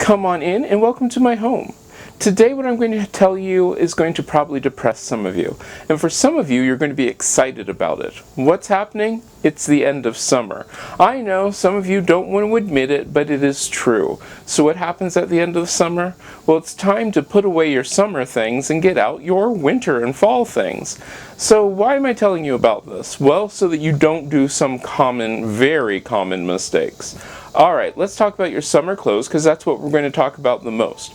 Come on in and welcome to my home. Today what I'm going to tell you is going to probably depress some of you. And for some of you, you're going to be excited about it. What's happening? It's the end of summer. I know some of you don't want to admit it, but it is true. So what happens at the end of the summer? Well, it's time to put away your summer things and get out your winter and fall things. So why am I telling you about this? Well, so that you don't do some common, very common mistakes. Alright, let's talk about your summer clothes because that's what we're going to talk about the most.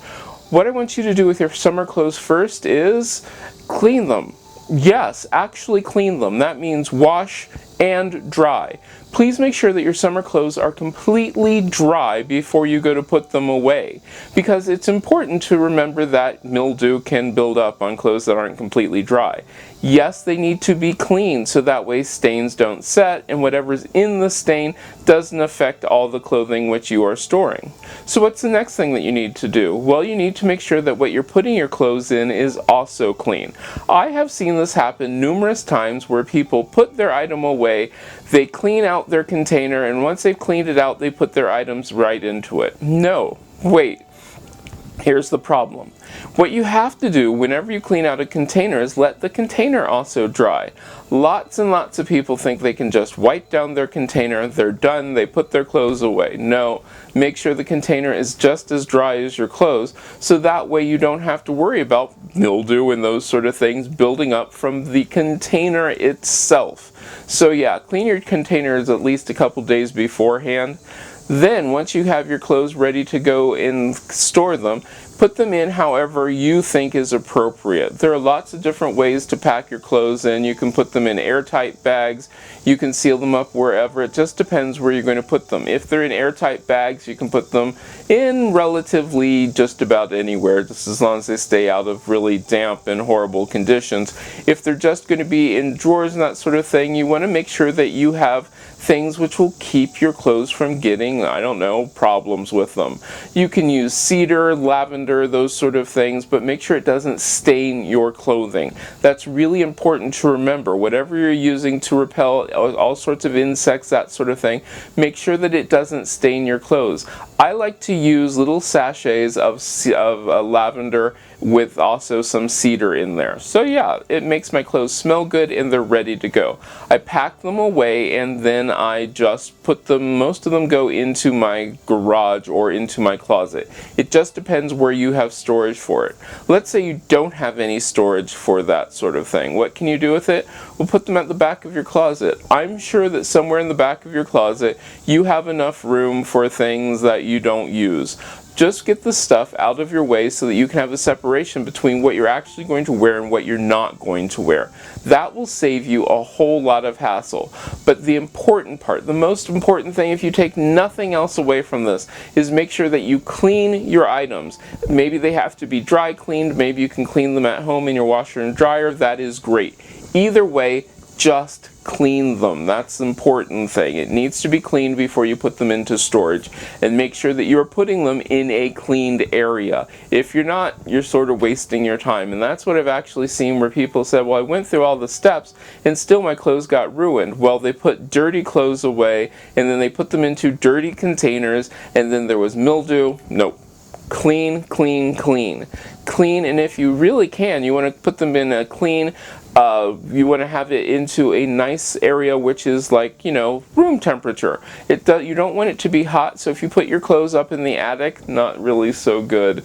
What I want you to do with your summer clothes first is clean them. Yes, actually clean them. That means wash and dry. Please make sure that your summer clothes are completely dry before you go to put them away, because it's important to remember that mildew can build up on clothes that aren't completely dry. Yes, they need to be cleaned so that way stains don't set and whatever's in the stain doesn't affect all the clothing which you are storing. So what's the next thing that you need to do? Well, you need to make sure that what you're putting your clothes in is also clean. I have seen this happen numerous times where people put their item away, they clean out their container, and once they've cleaned it out, they put their items right into it. No, wait. Here's the problem. What you have to do whenever you clean out a container is let the container also dry. Lots and lots of people think they can just wipe down their container, they're done, they put their clothes away. No, make sure the container is just as dry as your clothes, so that way you don't have to worry about mildew and those sort of things building up from the container itself. So yeah, clean your containers at least a couple days beforehand. Then, once you have your clothes ready to go and store them, put them in however you think is appropriate. There are lots of different ways to pack your clothes in. You can put them in airtight bags, you can seal them up wherever. It just depends where you're going to put them. If they're in airtight bags, you can put them in relatively just about anywhere, just as long as they stay out of really damp and horrible conditions. If they're just going to be in drawers and that sort of thing, you want to make sure that you have things which will keep your clothes from getting, I don't know, problems with them. You can use cedar, lavender, those sort of things, but make sure it doesn't stain your clothing. That's really important to remember. Whatever you're using to repel all sorts of insects, that sort of thing, make sure that it doesn't stain your clothes. I like to use little sachets of lavender with also some cedar in there. So yeah, it makes my clothes smell good and they're ready to go. I pack them away and then I just put them, most of them go into my garage or into my closet. It just depends where you have storage for it. Let's say you don't have any storage for that sort of thing. What can you do with it? Well, put them at the back of your closet. I'm sure that somewhere in the back of your closet you have enough room for things that you don't use. Just get the stuff out of your way so that you can have a separation between what you're actually going to wear and what you're not going to wear. That will save you a whole lot of hassle. But the important part, the most important thing, if you take nothing else away from this, is make sure that you clean your items. Maybe they have to be dry cleaned, maybe you can clean them at home in your washer and dryer, that is great. Either way, just clean them. That's the important thing. It needs to be cleaned before you put them into storage, and make sure that you're putting them in a cleaned area. If you're not, you're sort of wasting your time, and that's what I've actually seen where people said, well, I went through all the steps and still my clothes got ruined. Well, they put dirty clothes away and then they put them into dirty containers and then there was mildew. Nope. Clean, clean, clean. Clean, and if you really can, you want to put them in a clean, you want to have it into a nice area which is like, you know, room temperature. You don't want it to be hot, so if you put your clothes up in the attic, not really so good.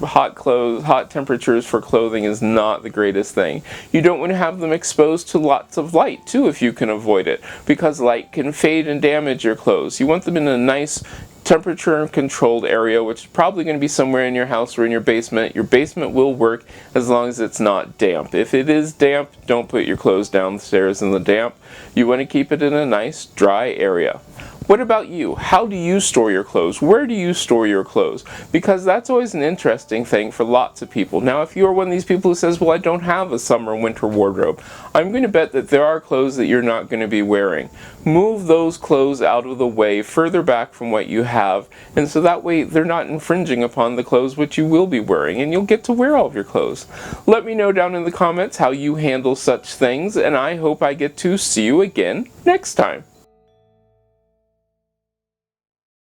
Hot temperatures for clothing is not the greatest thing. You don't want to have them exposed to lots of light too if you can avoid it, because light can fade and damage your clothes. You want them in a nice temperature controlled area, which is probably going to be somewhere in your house or in your basement. Your basement will work as long as it's not damp. If it is damp, don't put your clothes downstairs in the damp. You want to keep it in a nice dry area. What about you? How do you store your clothes? Where do you store your clothes? Because that's always an interesting thing for lots of people. Now, if you're one of these people who says, well, I don't have a summer and winter wardrobe, I'm going to bet that there are clothes that you're not going to be wearing. Move those clothes out of the way, further back from what you have, and so that way they're not infringing upon the clothes which you will be wearing, and you'll get to wear all of your clothes. Let me know down in the comments how you handle such things, and I hope I get to see you again next time.